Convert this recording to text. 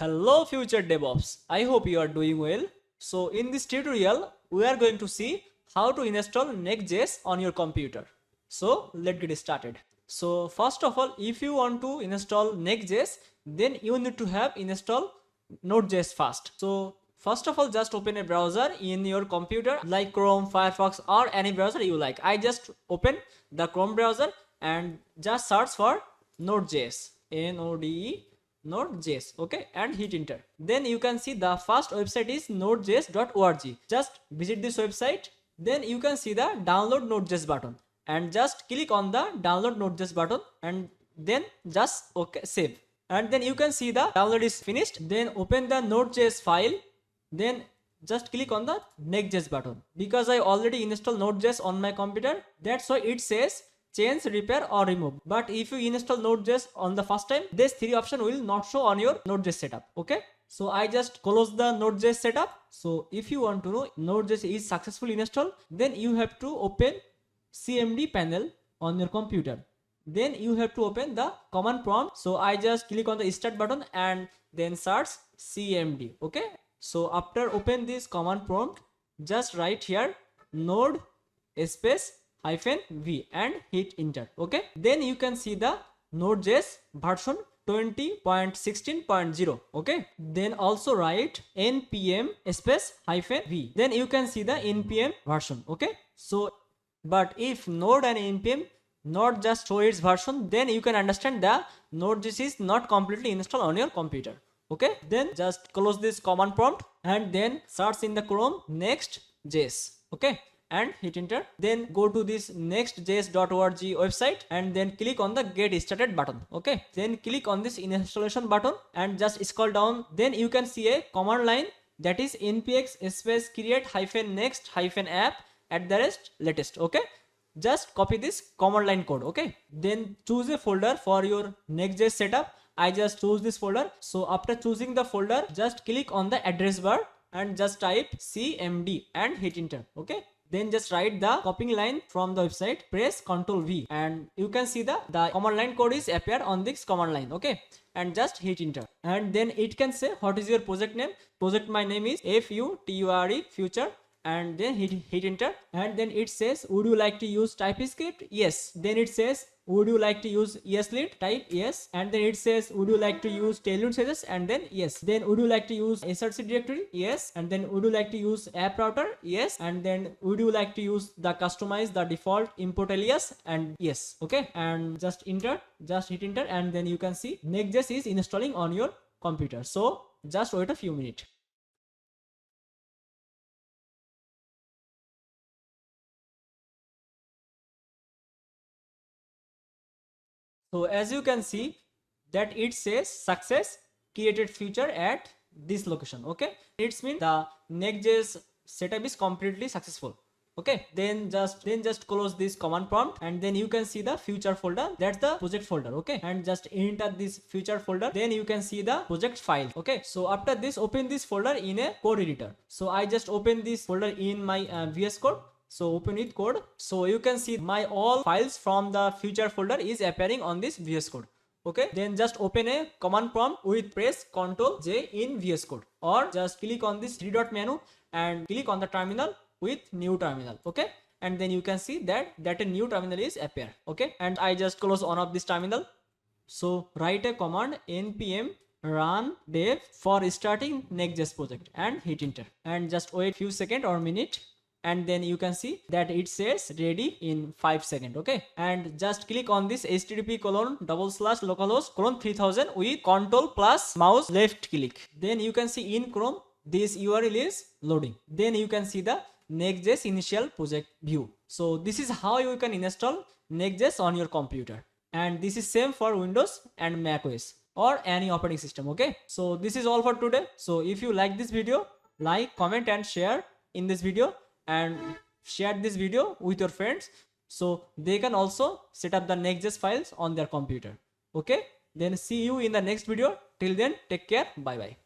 Hello future DevOps, I hope you are doing well. So in this tutorial, we are going to see how to install Next.js on your computer. So let's get started. So first of all, if you want to install Next.js, then you need to have install Node.js first. So first of all, just open a browser in your computer like Chrome, Firefox or any browser you like. I just open the Chrome browser and just search for Node.js, Node Node.js, okay, and hit enter. Then you can see the first website is nodejs.org. Just visit this website. Then you can see the download Node.js button and just click on the download Node.js button and then just okay save. And then you can see the download is finished. Then open the Node.js file. Then just click on the Next.js button. Because I already installed Node.js on my computer, that's why it says change, repair or remove. But if you install Node.js on the first time, this three option will not show on your Node.js setup. Okay, so I just close the Node.js setup. So if you want to know Node.js is successfully installed, then you have to open CMD panel on your computer. Then you have to open the command prompt. So I just click on the start button and then search CMD. Okay, so after open this command prompt, just write here node space -v and hit enter. Okay, then you can see the Node.js version 20.16.0. okay, then also write npm space -v, then you can see the npm version. Okay, so but if node and npm not just show its version, then you can understand the Node.js is not completely installed on your computer. Okay, then just close this command prompt and then search in the Chrome Next.js. Okay, and hit enter. Then go to this nextjs.org website and then click on the get started button. Okay, then click on this installation button and just scroll down. Then you can see a command line that is npx space create -next -app @latest. Okay, just copy this command line code. Okay, then choose a folder for your Next.js setup. I just choose this folder. So after choosing the folder, just click on the address bar and just type cmd and hit enter. Okay, then just write the copying line from the website, press Ctrl V and you can see the command line code is appear on this command line. Okay, and just hit enter. And then it can say what is your project name. Project my name is FUTURE future, and then hit enter. And then it says would you like to use TypeScript? Yes. Then it says would you like to use ESLint? Type yes. And then it says would you like to use tailwind CSS? And then yes. Then would you like to use src directory? Yes. And then would you like to use app router? Yes. And then would you like to use the customize the default import alias? And yes. Okay, and just enter, just hit enter, and then you can see Next.js is installing on your computer. So just wait a few minutes. So as you can see that it says success created feature at this location. Okay, it's mean the Next.js setup is completely successful. Okay, then just close this command prompt and then you can see the future folder, that's the project folder. Okay, and just enter this future folder, then you can see the project file. Okay, so after this open this folder in a code editor. So I just open this folder in my VS Code. So open with code. So you can see my all files from the future folder is appearing on this VS Code. Okay, then just open a command prompt with press Ctrl J in VS Code, or just click on this three dot menu and click on the terminal with new terminal. Okay, and then you can see that a new terminal is appear. Okay, and I just close one of this terminal. So write a command npm run dev for starting Next.js project and hit enter, and just wait few seconds or minute. And then you can see that it says ready in 5 seconds. Okay, and just click on this http://localhost:3000 with Ctrl plus mouse left click. Then you can see in Chrome this URL is loading. Then you can see the Next.js initial project view. So this is how you can install Next.js on your computer, and this is same for Windows and Mac OS or any operating system. Okay, so this is all for today. So if you like this video, like, comment and share in this video, and share this video with your friends so they can also set up the Next.js files on their computer. Okay, then see you in the next video. Till then, take care. Bye bye.